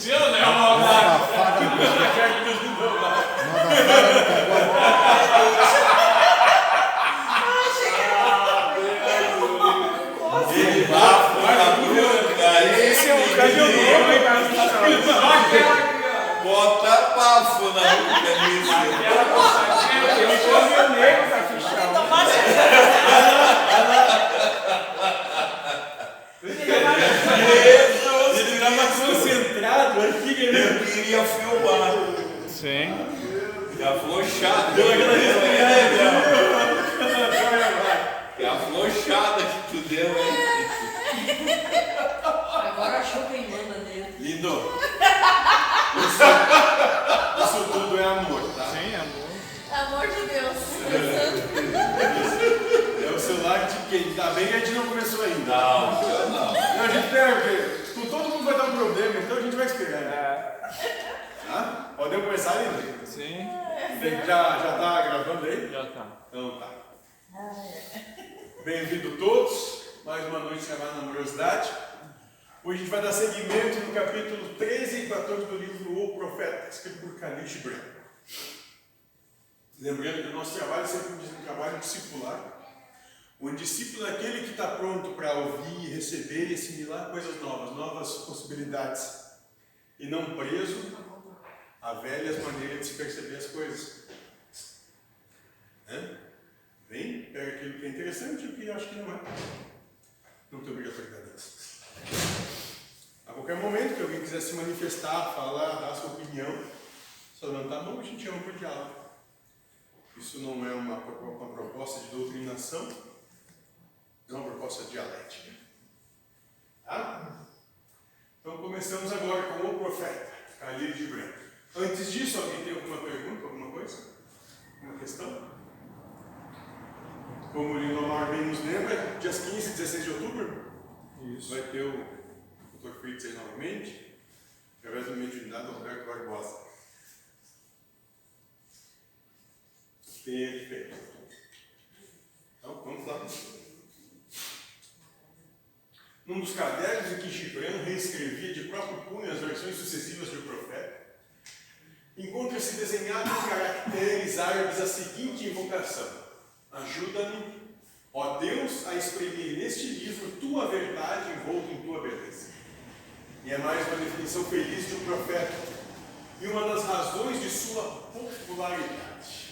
Funciona, é Uma uma abafada no Esse é um caminhoneiro, hein, cara? Bota bafo na camisa. É um caminhoneiro da fichão. Ele estava concentrado aqui. Eu queria filmar. Sim. E afrouxado. Que afrouxada que tu deu, hein? Agora achou quem manda nele. Lindo. Isso tudo é amor, tá? Sim, amor. Amor de Deus. É o celular de quem? Ainda bem que a gente não começou ainda. Não. Não, a gente pega o quê? Todo mundo vai dar um problema, então a gente vai esperar. Tá? Podemos começar, Linda? Sim, Já tá gravando aí? já tá. Então tá. Bem-vindo todos. Mais uma noite chamada Amorosidade. Hoje a gente vai dar seguimento no capítulo 13 e 14 do livro O Profeta, escrito por Khalil Gibran. Lembrando que o nosso trabalho é sempre um trabalho discipular. O discípulo é aquele que está pronto para ouvir, receber e assimilar coisas novas, novas possibilidades. E não preso a velhas maneiras de se perceber as coisas. Vem, pega aquilo que é interessante e o que acha que não é. Não tem obrigatoriedade disso. A qualquer momento que alguém quiser se manifestar, falar, dar sua opinião, só levantar a mão, a gente chama por diálogo. Isso não é uma proposta de doutrinação, é uma proposta dialética. Tá? Então começamos agora com o profeta, Khalil Gibran. Antes disso, alguém tem alguma pergunta, alguma coisa? Uma questão? Como o Lindomar bem nos lembra, dias 15 e 16 de outubro, Isso. vai ter o Dr. Fritz aí novamente, através da mediunidade do Roberto Barbosa. Tem ele feito. Então, vamos lá. Num dos cadernos em que Gibran reescrevia de próprio punho as versões sucessivas do profeta, encontra-se desenhado em caracteres árabes a seguinte invocação: ajuda-me, ó Deus, a exprimir neste livro tua verdade envolta em tua beleza. E é mais uma definição feliz de um profeta e uma das razões de sua popularidade.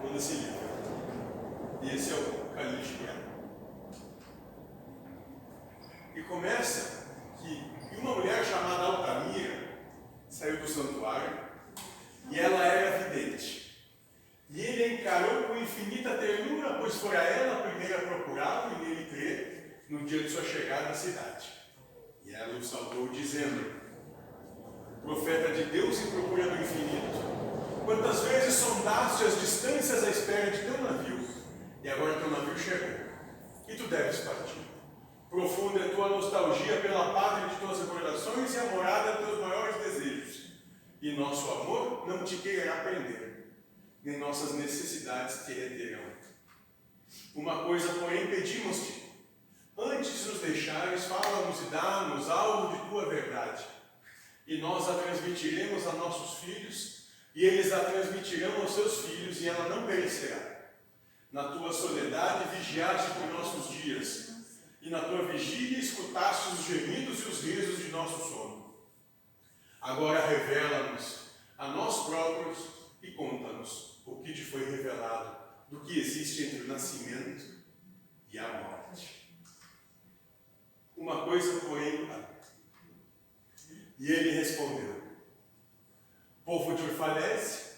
Todo esse livro. E esse é o Khalil Gibran. E começa que uma mulher chamada Altamira saiu do santuário e ela era vidente. E ele encarou com infinita ternura, pois fora ela a primeira a procurá-lo e nele crer no dia de sua chegada à cidade. E ela o saudou dizendo: profeta de Deus em procura do infinito, quantas vezes sondaste as distâncias à espera de teu navio, e agora teu navio chegou, e tu deves partir. Profunda é tua nostalgia pela pátria de tuas recordações e a morada de teus maiores desejos. E nosso amor não te quererá prender, nem nossas necessidades te reterão. Uma coisa, porém, pedimos-te: antes de nos deixares, fala-nos e dá-nos algo de tua verdade. E nós a transmitiremos a nossos filhos, e eles a transmitirão aos seus filhos, e ela não perecerá. Na tua soledade vigiaste por nossos dias, e na tua vigília escutaste os gemidos e os risos de nosso sono. Agora revela-nos a nós próprios e conta-nos o que te foi revelado do que existe entre o nascimento e a morte. Uma coisa, porém, e ele respondeu: povo de orfalhece,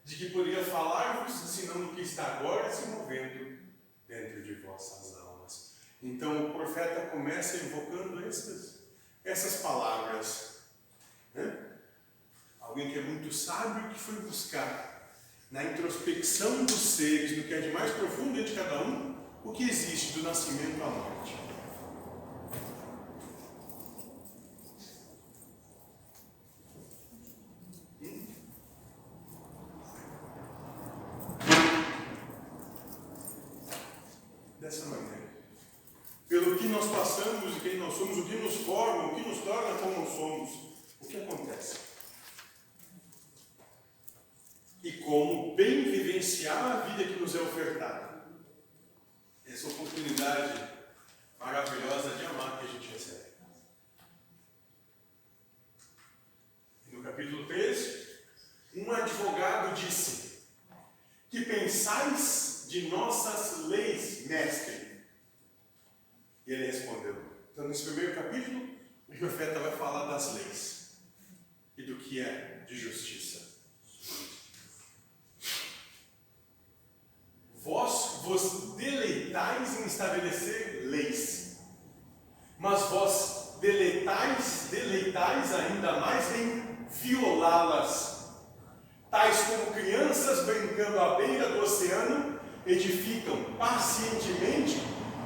de que poderia falar-vos, senão do que está agora se movendo dentro de vossas almas. Então o profeta começa invocando essas palavras. Alguém que é muito sábio, que foi buscar na introspecção dos seres, no que é de mais profundo dentro de cada um, o que existe do nascimento à morte. Dessa maneira, pelo que nós passamos e quem nós somos, o que nos forma, o que nos torna como somos, o que acontece? E como bem vivenciar a vida que nos é ofertada. Essa oportunidade maravilhosa de amar que a gente recebe. E no capítulo 13, um advogado disse: que pensais de nossas leis, mestre? E ele respondeu. Então, nesse primeiro capítulo, o profeta vai falar das leis e do que é de justiça. Vós vos deleitais em estabelecer leis, mas vós deleitais ainda mais em violá-las. Tais como crianças brincando à beira do oceano, edificam pacientemente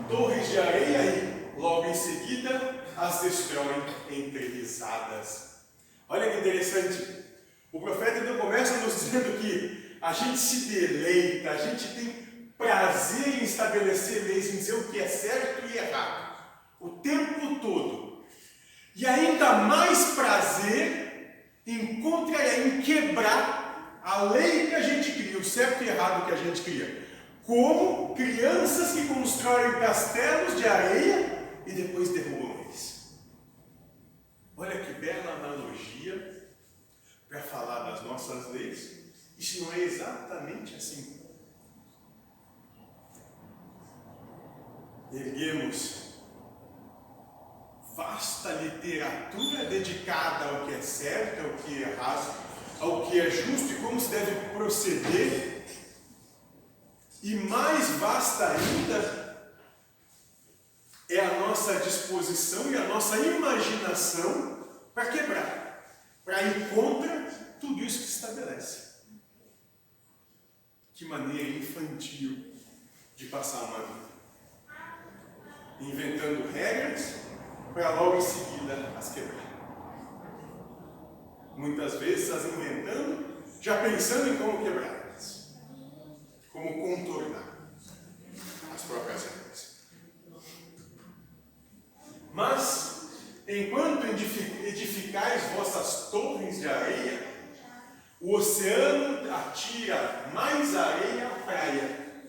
torres de areia e, logo em seguida, as destroem entre risadas. Olha que interessante. O profeta então começa nos dizendo que a gente se deleita, a gente tem prazer em estabelecer leis, em dizer o que é certo e errado, o tempo todo. E ainda mais prazer encontra em quebrar a lei que a gente cria, o certo e errado que a gente cria. Como crianças que constroem castelos de areia e depois derrubam eles. Olha que bela analogia para falar das nossas leis. Isso não é exatamente assim. Erguemos vasta literatura dedicada ao que é certo, ao que é errado, ao que é justo e como se deve proceder. E mais vasta ainda é a nossa disposição e a nossa imaginação para quebrar, para ir contra tudo isso que se estabelece. Que maneira infantil de passar uma vida. Inventando regras para logo em seguida as quebrar. Muitas vezes as inventando, já pensando em como quebrá-las. Como contornar as próprias regras. Mas, enquanto edificais vossas torres de areia, o oceano atira mais areia à praia.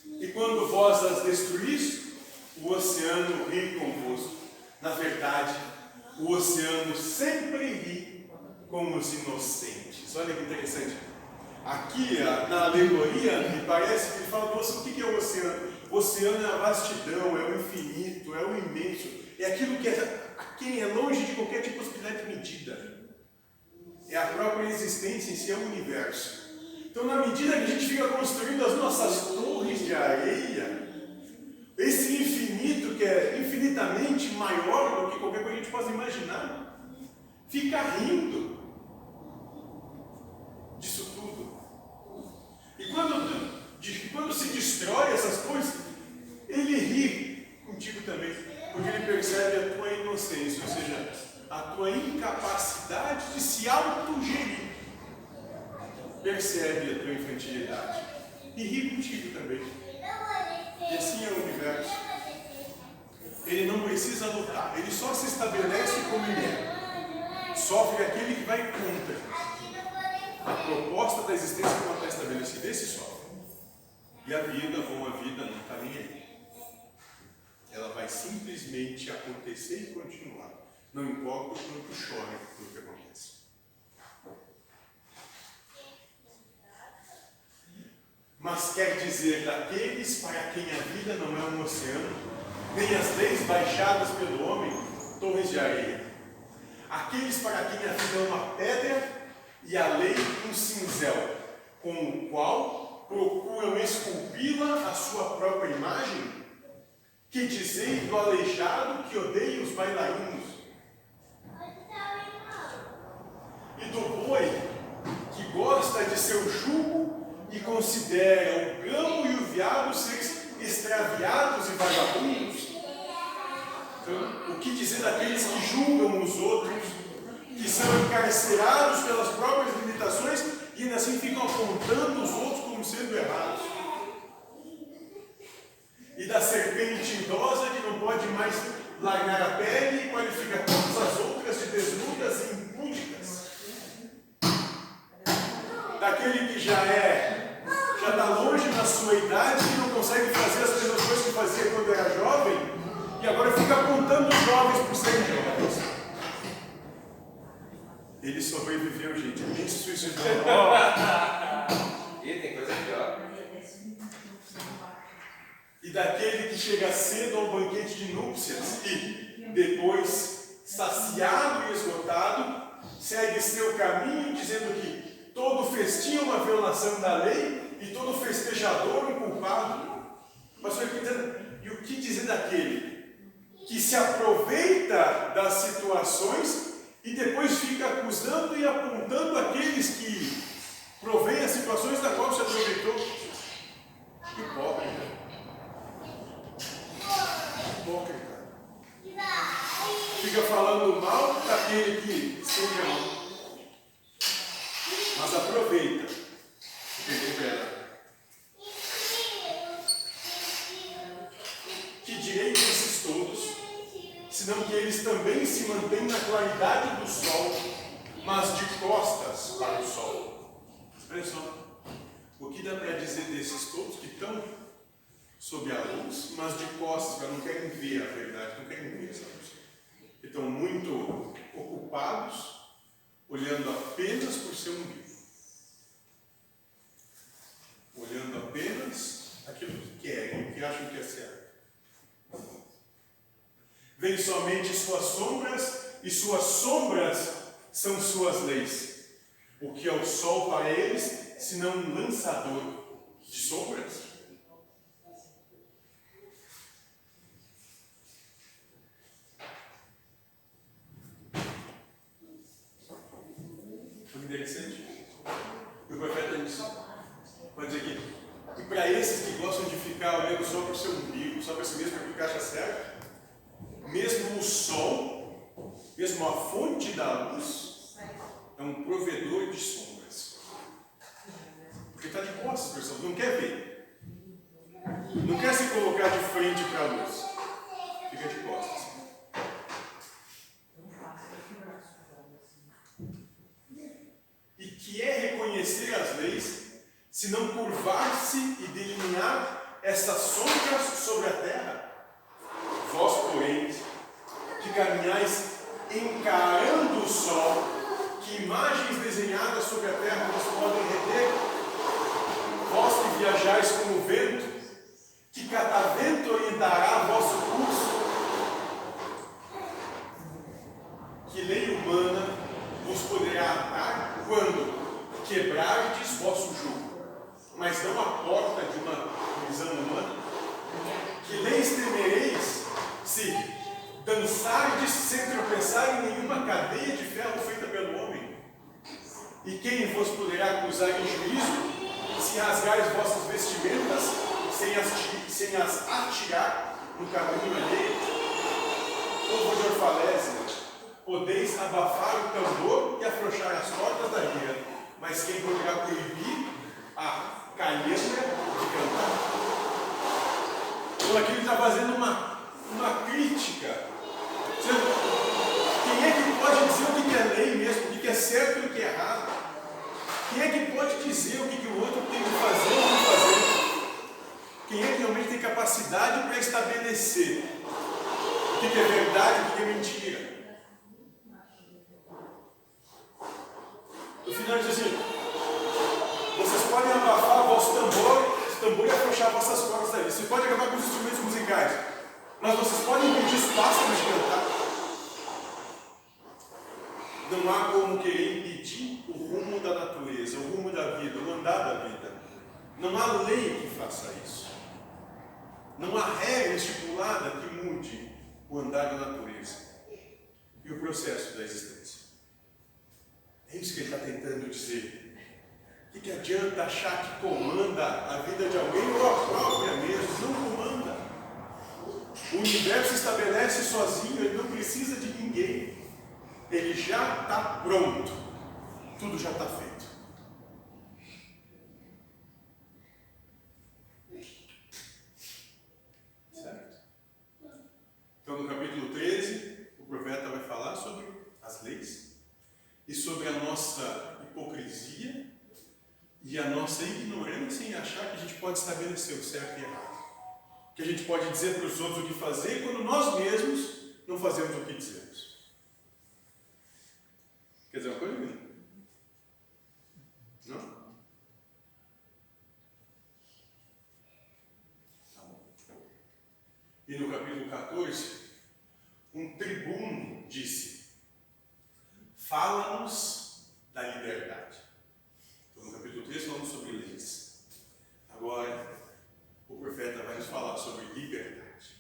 E quando vós as destruís, o oceano ri convosco. Na verdade, o oceano sempre ri com os inocentes. Olha que interessante. Aqui, na alegoria, me parece que ele fala, nossa, o que é o oceano? O oceano é a vastidão, é o infinito, é o imenso. É aquilo que quem é longe de qualquer tipo de possibilidade de medida. É a própria existência em si, é o universo. Então, na medida que a gente fica construindo as nossas torres de areia, esse infinito, que é infinitamente maior do que qualquer coisa que a gente possa imaginar, fica rindo disso tudo. E quando se destrói essas coisas, ele ri contigo também, porque ele percebe a tua inocência, ou seja, a tua incapacidade de se autogerir. Percebe a tua infantilidade e ri contigo também. E assim é o universo. Ele não precisa lutar, ele só se estabelece como ele é. Sofre aquele que vai contra a proposta da existência que ela está estabelecida. Esse sofre. E a vida, como a vida, não está nem aí. Ela vai simplesmente acontecer e continuar. Não importa o quanto chore pelo que acontece. Mas quer dizer daqueles para quem a vida não é um oceano, nem as leis baixadas pelo homem, torres de areia. Aqueles para quem a vida é uma pedra e a lei um cinzel, com o qual procuram esculpi-la à sua própria imagem. Que dizei do aleijado que odeia os bailarinos, e do boi que gosta de seu jugo e considera o gamo e o veado seres extraviados e vagabundos. Então, o que dizer daqueles que julgam os outros, que são encarcerados pelas próprias limitações e ainda assim ficam apontando os outros como sendo errados? E da serpente idosa que não pode mais largar a pele e qualifica todas as outras de desnudas e impúdicas. Daquele que já está longe na sua idade e não consegue fazer as mesmas coisas que fazia quando era jovem, e agora fica apontando os jovens por serem jovens. Ele sobreviveu, gente. Ninguém se suicidou. E tem coisa pior. E daquele que chega cedo ao banquete de núpcias e, depois, saciado e esgotado, segue seu caminho dizendo que todo festim é uma violação da lei e todo festejador um culpado. Mas e o que dizer daquele que se aproveita das situações e depois fica acusando e apontando aqueles que provêm as situações da qual se aproveitou? Hipócrita. Hipócrita. Fica falando mal daquele que estende a mão, mas aproveita o que revela. Que direito esses todos, senão que eles também se mantêm na claridade do sol, mas de costas para o sol. Expressão. O que dá para dizer desses todos que estão sob a luz, mas de costas, para não querem ver a verdade, não querem ver essa luz. Que estão muito ocupados, olhando apenas por seu umbigo. Olhando apenas aquilo que querem, o que acham que é certo. Vêm somente suas sombras, e suas sombras são suas leis. O que é o sol para eles, senão um lançador de sombras? Foi interessante. O profeta disse, pode dizer que, e para esses que gostam de ficar olhando só para o seu umbigo, só para si mesmo, para o que acha certo, mesmo o sol, mesmo a fonte da luz, é um provedor de sombras. Porque está de costas, pessoal, não quer ver. Não quer se colocar de frente para a luz. Fica de costas. E que é reconhecer as leis, se não curvar-se e delinear essas sombras sobre a terra? Vós, porém, que caminhais encarando o sol, que imagens desenhadas sobre a terra vos podem reter? Vós que viajais como o vento, que catavento orientará vosso curso? Que lei humana vos poderá atar quando quebrardes vosso jugo, mas não a porta de uma prisão humana? Que leis temereis se dançardes sem tropeçar em nenhuma cadeia de ferro feita pelo homem? E quem vos poderá acusar em juízo se rasgares vossas vestimentas sem as atirar no caminho alheio? Povo de Orfalésia, podeis abafar o tambor e afrouxar as cordas da lira, mas quem poderá proibir a calhanda de cantar? Então aqui ele está fazendo uma crítica. Quem é que pode dizer o que é lei mesmo, o que é certo e o que é errado? Quem é que pode dizer o que o outro tem que fazer ou não fazer? Quem é que realmente tem capacidade para estabelecer o que é verdade e o que é mentira? No final diz assim: vocês podem abafar o vosso tambor e afrouxar vossas cordas daí. Vocês podem acabar com os instrumentos musicais, mas vocês podem impedir os pássaros de cantar. Não há como querer impedir o rumo da natureza, o rumo da vida, o andar da vida. Não há lei que faça isso. Não há regra estipulada que mude o andar da natureza e o processo da existência. É isso que ele está tentando dizer. O que adianta achar que comanda a vida de alguém ou a própria mesmo? Não comanda. O universo estabelece sozinho, ele não precisa de ninguém. Ele já está pronto. Tudo já está feito. Certo? e sobre a nossa hipocrisia e a nossa ignorância em achar que a gente pode estabelecer o certo e errado. Que a gente pode dizer para os outros o que fazer quando nós mesmos não fazemos o que dizemos. Quer dizer uma coisa, Miriam? Não? Tá bom. E no capítulo 14, um tribuno disse: fala-nos da liberdade. Então, no capítulo 3 falamos sobre leis. Agora, o profeta vai nos falar sobre liberdade.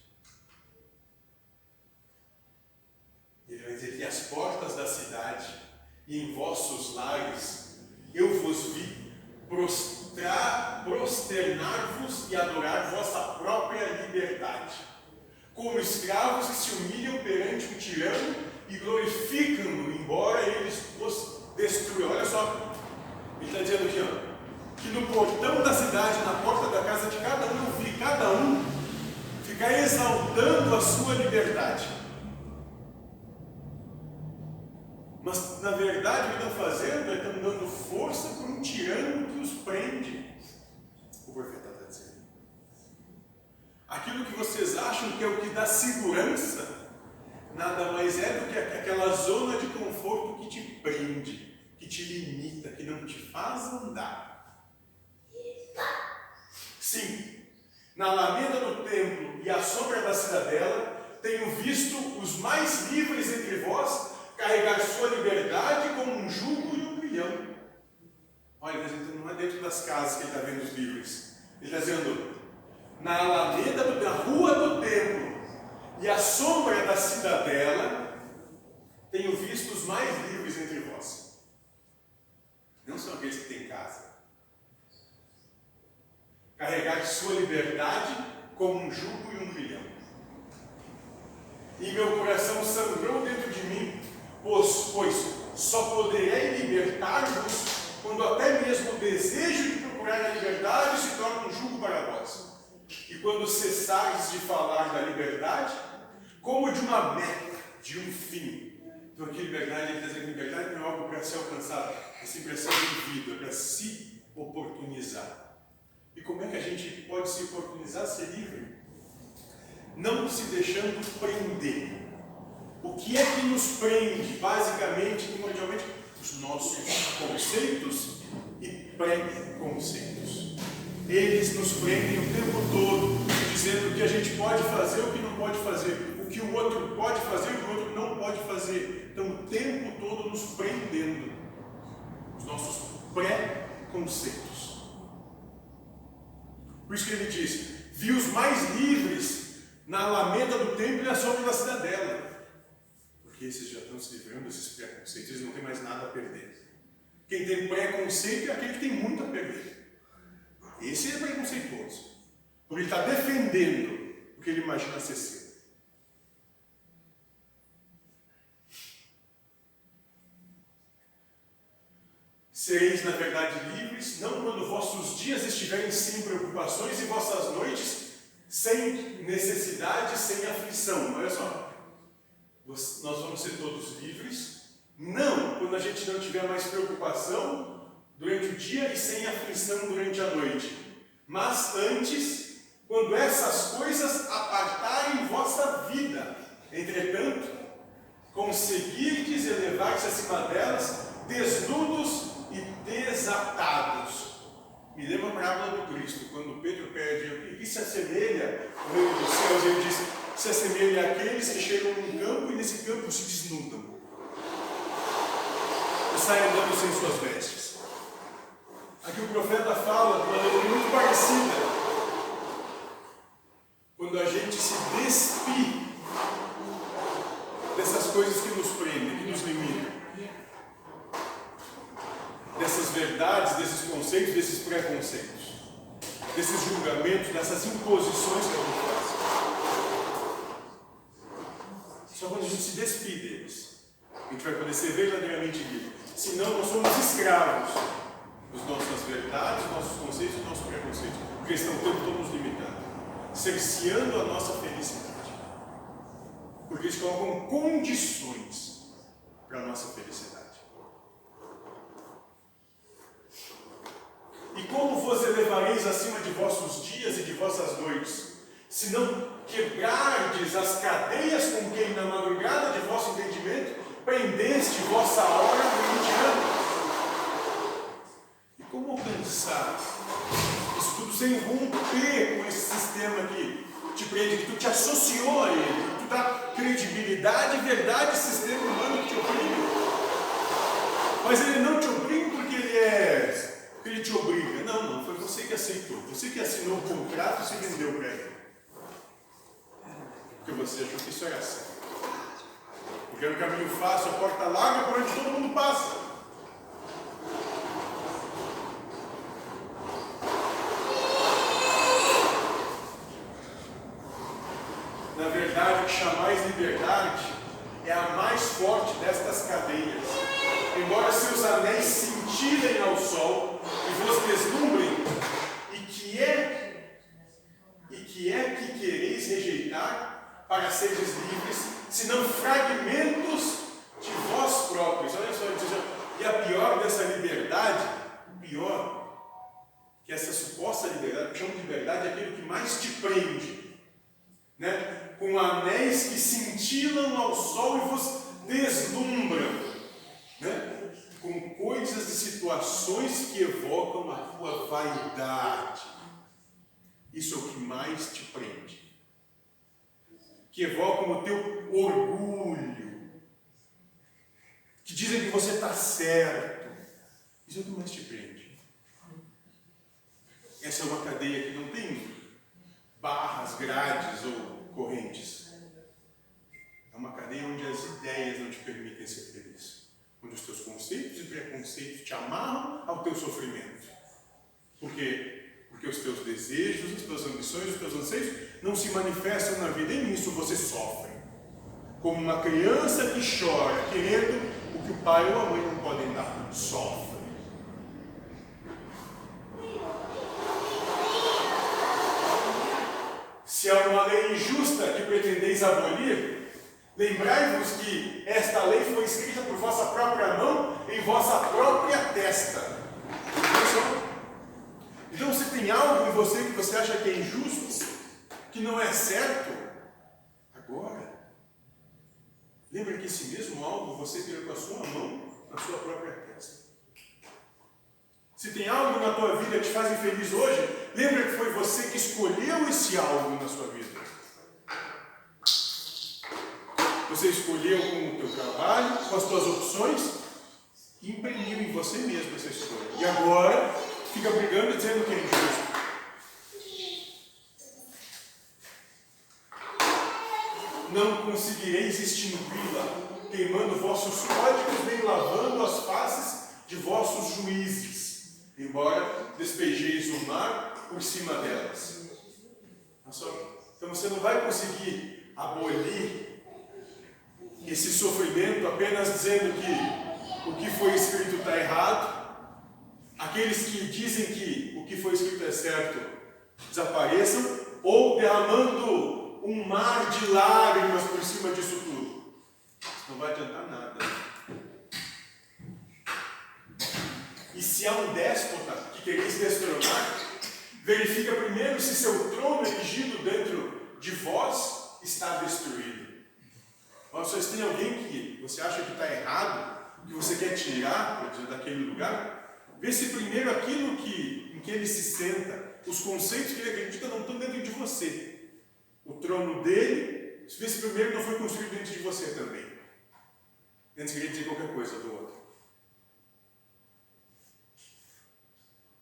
Ele vai dizer que as portas da cidade e em vossos lares eu vos vi prosternar-vos e adorar vossa própria liberdade, como escravos que se humilham perante um tirano e glorificam-no, embora eles os destruam. Olha só, ele está dizendo aqui, ó, que no portão da cidade, na porta da casa de cada um, eu vi cada um ficar exaltando a sua liberdade. Mas, na verdade, o que estão fazendo é estão dando força por um tirano que os prende. O profeta está dizendo. Aquilo que vocês acham que é o que dá segurança, nada mais é do que aquela zona de conforto que te prende, que te limita, que não te faz andar. Sim, na alameda do templo e à sombra da cidadela, tenho visto os mais livres entre vós carregar sua liberdade como um jugo e um grilhão. Olha, então não é dentro das casas que ele está vendo os livres. Ele está dizendo, na alameda, na rua do templo e à sombra da cidadela, tenho visto os mais livres entre vós. Não são aqueles que têm casa. Carregar sua liberdade como um jugo e um grilhão. E meu coração sangrou dentro de mim, pois só poderei libertar-vos quando até mesmo o desejo de procurar a liberdade se torna um jugo para vós. E quando cessares de falar da liberdade, como de uma meta, de um fim. Então aqui liberdade, ele está dizendo que liberdade não é algo para ser alcançado, é simplesmente de vida, para se oportunizar. E como é que a gente pode se oportunizar, ser livre? Não se deixando prender. O que é que nos prende, basicamente, primordialmente? Os nossos conceitos e preconceitos. Eles nos prendem o tempo todo, dizendo o que a gente pode fazer, o que não pode fazer, o que o outro pode fazer, o que o outro não pode fazer. Então, o tempo todo nos prendendo. Os nossos preconceitos. Por isso que ele diz, vi os mais livres na alameda do templo e à sombra da cidadela. Porque esses já estão se livrando desses preconceitos, eles não têm mais nada a perder. Quem tem preconceito é aquele que tem muito a perder. Esse é preconceituoso. Porque ele está defendendo o que ele imagina ser seu. Sereis, na verdade, livres, não quando vossos dias estiverem sem preocupações e vossas noites sem necessidade, sem aflição. Olha só, nós vamos ser todos livres, não quando a gente não tiver mais preocupação durante o dia e sem aflição durante a noite, mas antes, quando essas coisas apartarem vossa vida. Entretanto, conseguirdes elevar-se acima delas, desnudos e desatados. Me lembra a parábola do Cristo, quando Pedro pede, e que se assemelha ao reino dos céus, ele diz, se assemelha àqueles que chegam num campo e nesse campo se desnudam. E saem andando sem suas vestes. Aqui o profeta fala de uma maneira muito parecida. Quando a gente se despir dessas coisas que nos prendem, que nos limitam. Dessas verdades, desses conceitos, desses preconceitos, desses julgamentos, dessas imposições que a gente faz. Só quando a gente se despir deles, a gente vai poder ser verdadeiramente livre. Senão nós somos escravos das nossas verdades, dos nossos conceitos e dos nossos preconceitos, porque eles estão o tempo todo nos limitando, cerceando a nossa felicidade. Porque eles colocam condições para a nossa felicidade. se não quebrardes as cadeias com quem na madrugada de vosso entendimento prendeste vossa hora cotidiana. E como alcançar isso tudo sem romper com esse sistema que te prende, que tu te associou a ele, que tu dá credibilidade, verdade, sistema humano que te oprime. Mas ele não te oprime porque ele te obriga. Não, foi você que aceitou. Você que assinou o contrato e se vendeu para ele. Porque você achou que isso era certo. Porque era um caminho fácil, a porta larga por onde todo mundo passa. Na verdade, o que chamais liberdade é a mais forte destas cadeias. Embora seus anéis cintilem ao sol e vos deslumbrem, e que é que quereis rejeitar para seres livres, senão fragmentos de vós próprios. Olha só, e a pior dessa liberdade, que essa suposta liberdade, que chama de liberdade, é aquilo que mais te prende, né? Com anéis que cintilam ao sol e vos deslumbram, né? Com coisas e situações que evocam a tua vaidade. Isso é o que mais te prende. Que evocam o teu orgulho. Que dizem que você está certo. Isso é o que mais te prende. Essa é uma cadeia que não tem barras, grades ou correntes. É uma cadeia onde as ideias não te permitem ser feliz. Onde os teus conceitos e preconceitos te amarram ao teu sofrimento. Por quê? Porque os teus desejos, as tuas ambições, os teus anseios não se manifestam na vida, e nisso você sofre. Como uma criança que chora, querendo o que o pai ou a mãe não podem dar. Sofre. Se há uma lei injusta que pretendeis abolir, lembrai-vos que esta lei foi escrita por vossa própria mão em vossa própria testa. Então, se tem algo em você que você acha que é injusto, que não é certo, agora, lembre que esse mesmo algo você criou com a sua mão na sua própria testa. Se tem algo na tua vida que te faz infeliz hoje, lembra que foi você que escolheu esse algo na sua vida. Você escolheu com o teu trabalho, com as tuas opções, e imprimiu em você mesmo essa escolha. E agora, fica brigando dizendo que é injusto. Não conseguireis extingui-la, queimando vossos códigos, nem lavando as faces de vossos juízes, embora despejeis o mar por cima delas. Então você não vai conseguir abolir esse sofrimento apenas dizendo que o que foi escrito está errado. Aqueles que dizem que o que foi escrito é certo desapareçam, ou derramando um mar de lágrimas por cima disso tudo. Isso não vai adiantar nada. E se há um déspota que quereis destronar, verifica primeiro se seu trono erigido dentro de vós está destruído. Ou se tem alguém que você acha que está errado, que você quer tirar, por exemplo, daquele lugar, vê se primeiro aquilo em que ele se senta, os conceitos que ele acredita não estão dentro de você. O trono dele, vê se primeiro não foi construído dentro de você também. Antes de ele dizer qualquer coisa do outro.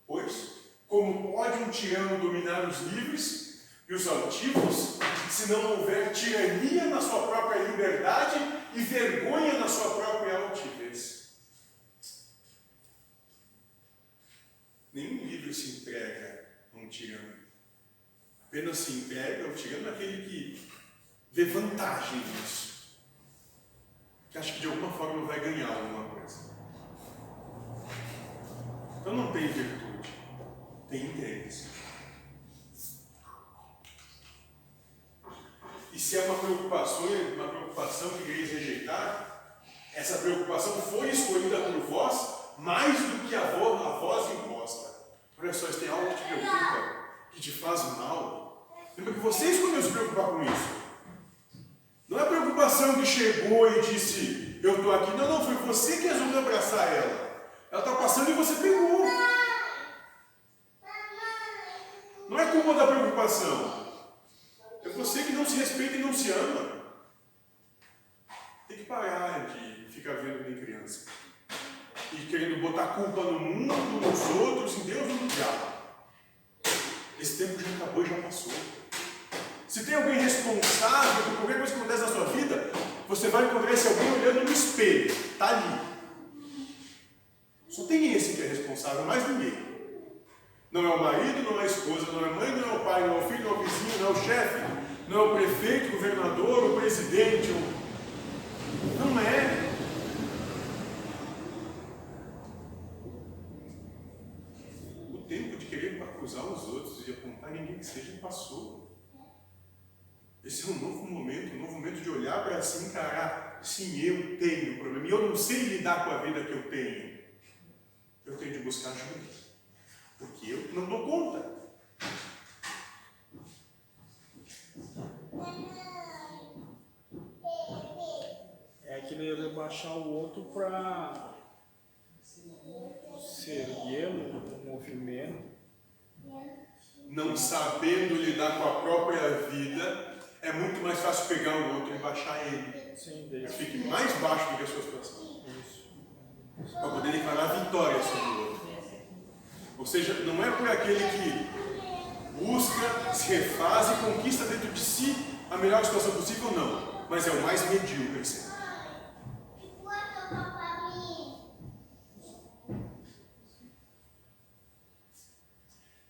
Pois, como pode um tirano dominar os livres e os altivos, se não houver tirania na sua própria liberdade e vergonha na sua própria altivez? Nenhum livro se entrega a um tirano. Apenas se entrega ao tirano aquele que vê vantagem nisso. Que acha que de alguma forma vai ganhar alguma coisa. Então não tem virtude, tem interesse. E se é uma preocupação que quereis rejeitar, essa preocupação foi escolhida por vós mais do que a vós imposta. Olha só, se tem algo que te preocupa, que te faz mal, Lembra que você escolheu se preocupar com isso. Não é a preocupação que chegou e disse, eu estou aqui. Não, não, foi você que resolveu abraçar ela. Ela está passando e você pegou. Não é culpa da preocupação. É você que não se respeita e não se ama. Tem que parar de ficar vendo nem criança. E querendo botar culpa no mundo, nos outros, em Deus e no diabo. Esse tempo já acabou e já passou. Se tem alguém responsável por qualquer coisa que acontece na sua vida, você vai encontrar esse alguém olhando no espelho. Está ali. Só tem esse que é responsável, mais ninguém. Não é o marido, não é a esposa, não é a mãe, não é o pai, não é o filho, não é o vizinho, não é o chefe, não é o prefeito, o governador, o presidente. Não é. O tempo de querer acusar os outros e apontar ninguém que seja passou. Esse é um novo momento de olhar para si e encarar. Sim, eu tenho problema. E eu não sei lidar com a vida que eu tenho. Eu tenho de buscar ajuda. Porque eu não dou conta. É querer baixar o outro para ser no movimento. Não sabendo lidar com a própria vida, é muito mais fácil pegar o outro e baixar ele. Sim, Ele fique mais baixo do que a sua situação. Para poder declarar vitória sobre o outro. Ou seja, não é por aquele que busca, se refaz e conquista dentro de si a melhor situação possível, não. Mas é o mais medíocre sempre.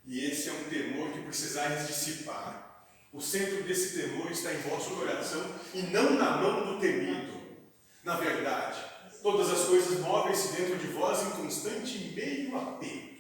E esse é um temor que precisais dissipar. O centro desse temor está em vosso coração e não na mão do temido. Na verdade, todas as coisas movem-se dentro de vós em constante meio apego.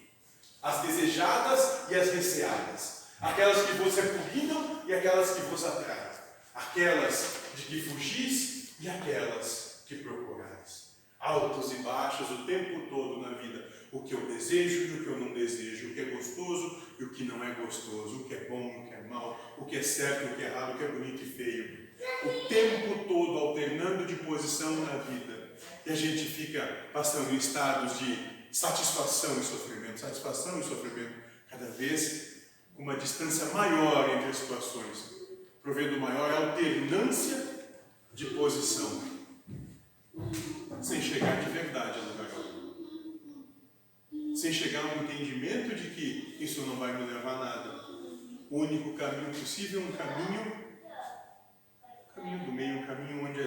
As desejadas e as receadas. Aquelas que vos repugnam e aquelas que vos atraem. Aquelas de que fugis e aquelas que procurais. Altos e baixos o tempo todo na vida. O que eu desejo e o que eu não desejo. O que é gostoso e o que não é gostoso. O que é bom e o que é mau. O que é certo e o que é errado. O que é bonito e feio. O tempo todo alternando de posição na vida. E a gente fica passando em estados de satisfação e sofrimento. Satisfação e sofrimento. Cada vez com uma distância maior entre as situações. Provendo maior alternância de posição. Sem chegar de verdade a lugar algum. Sem chegar a um entendimento de que isso não vai me levar a nada. O único caminho possível é um caminho do meio, um caminho onde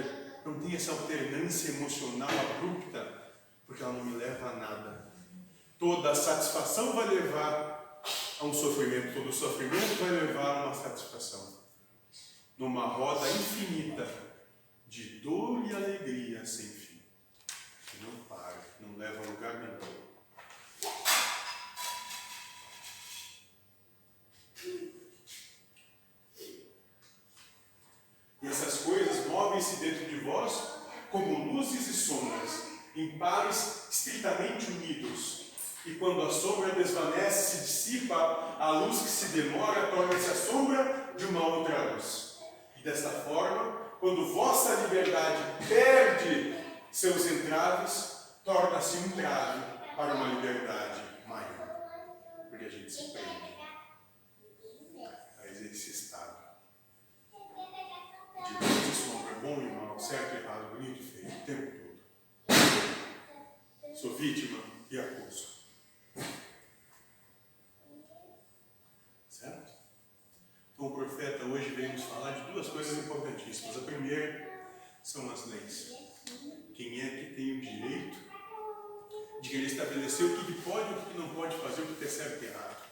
não tem essa alternância emocional abrupta, porque ela não me leva a nada. Toda a satisfação vai levar a um sofrimento, todo o sofrimento vai levar a uma satisfação. Numa roda infinita de dor e alegria sem fim. Que não para, não leva a lugar nenhum. E essas coisas movem-se dentro de vós como luzes e sombras, em pares estritamente unidos. E quando a sombra desvanece, se dissipa, a luz que se demora torna-se a sombra de uma outra luz. E desta forma, quando vossa liberdade perde seus entraves, torna-se um entrave para uma liberdade maior. Porque a gente se prende a esse estado de luz e sombra, bom e mal, certo e errado, bonito e feio, o tempo todo. Sou vítima e acuso. Certo? Então o profeta hoje veio nos falar de duas coisas importantíssimas. A primeira são as leis. Quem é que tem o direito de querer estabelecer o que pode e o que não pode fazer, o que é certo e errado?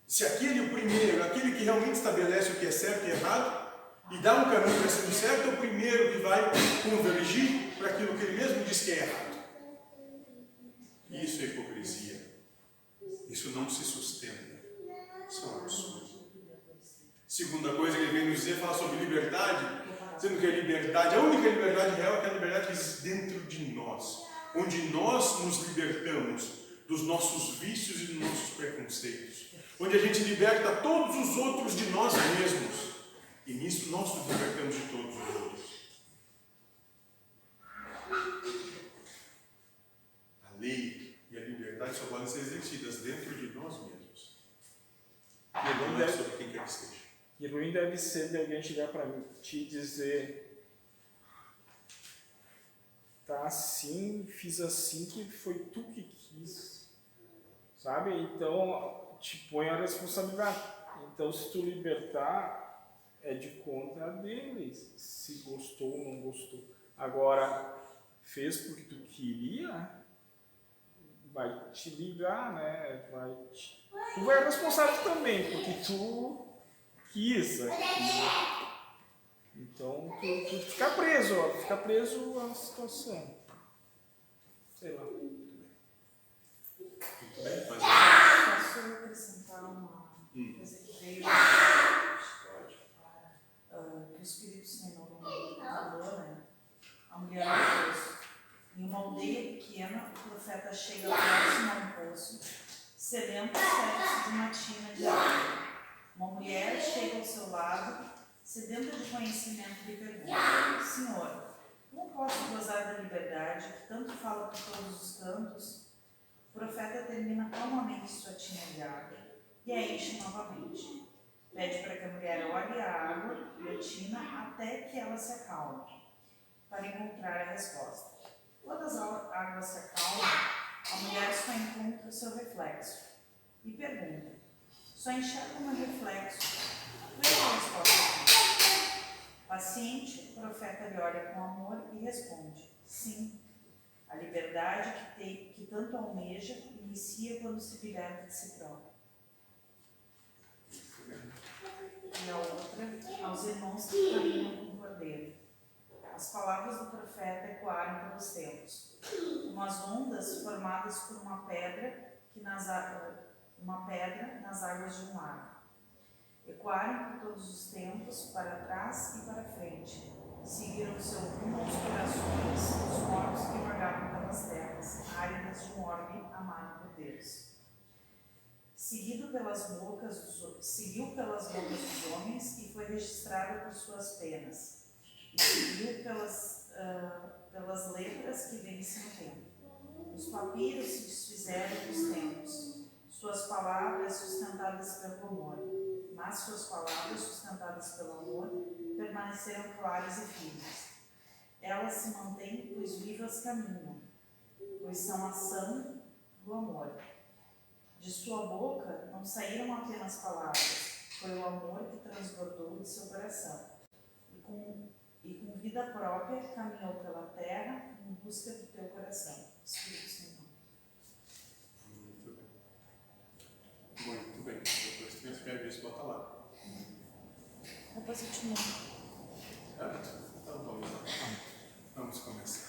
Se aquele, o primeiro, aquele que realmente estabelece o que é certo e errado e dá um caminho para ser certo, é o primeiro que vai convergir para aquilo que ele mesmo diz que é errado. E isso é hipocrisia. Isso não se sustenta. Isso é um absurdo. Segunda coisa que ele vem nos dizer, fala sobre liberdade, dizendo que a liberdade, a única liberdade real é aquela liberdade que existe dentro de nós, onde nós nos libertamos dos nossos vícios e dos nossos preconceitos. Onde a gente liberta todos os outros de nós mesmos. E nisso nós nos libertamos de todos os outros. A lei e a liberdade só podem ser exercidas dentro de nós mesmos. E não é sobre quem quer que seja. E ruim deve ser de alguém chegar para mim te dizer: tá assim, fiz assim, que foi tu que quis. Sabe? Então, te põe a responsabilidade. Então, se tu libertar, é de conta deles. Se gostou ou não gostou. Agora, fez porque tu queria, vai te ligar, né? Tu vai responsável também, porque tu quis aquilo. Então, tu fica preso, ó, fica preso à situação. Sei lá. Muito bem, mas... Posso acrescentar uma coisa que veio que o Espírito Senhor falou, né? A mulher do poço. Em uma aldeia pequena, o profeta chega próximo a um poço, sedento certo de uma tina de água. Uma mulher chega ao seu lado, sedenta de conhecimento, e lhe pergunta: Senhor, como posso gozar da liberdade que tanto fala por todos os cantos? O profeta termina calmamente sua tina de água e a enche novamente. Pede para que a mulher olhe a água e a tina até que ela se acalme, para encontrar a resposta. Quando as águas se acalmam, a mulher só encontra o seu reflexo e pergunta: só enxerga o meu reflexo? Qual é a resposta? Paciente, o profeta lhe olha com amor e responde: sim. A liberdade que tanto almeja inicia quando se liberta de si próprio. E a outra, aos irmãos que caminham com o cordeiro. As palavras do profeta ecoaram pelos tempos, como as ondas formadas por uma pedra nas águas de um mar. Ecoaram por todos os tempos, para trás e para frente. Seguiram o seu rumo aos corações dos mortos que vagavam pelas terras, áridas de um orbe amado por Deus. Seguiu pelas bocas dos homens e foi registrado por suas penas. E seguiu pelas letras que vencem o tempo. Os papiros se desfizeram dos tempos, suas palavras sustentadas pelo amor. Mas suas palavras sustentadas pelo amor permaneceram claras e firmes. Elas se mantêm, pois vivas caminham, pois são a ação do amor. De sua boca não saíram apenas palavras, foi o amor que transbordou de seu coração. E com vida própria caminhou pela terra em busca do teu coração. Espírito Santo. Muito bem. Depois que escreve isso, bota lá. Depois eu te mando. Então vamos lá. Vamos começar.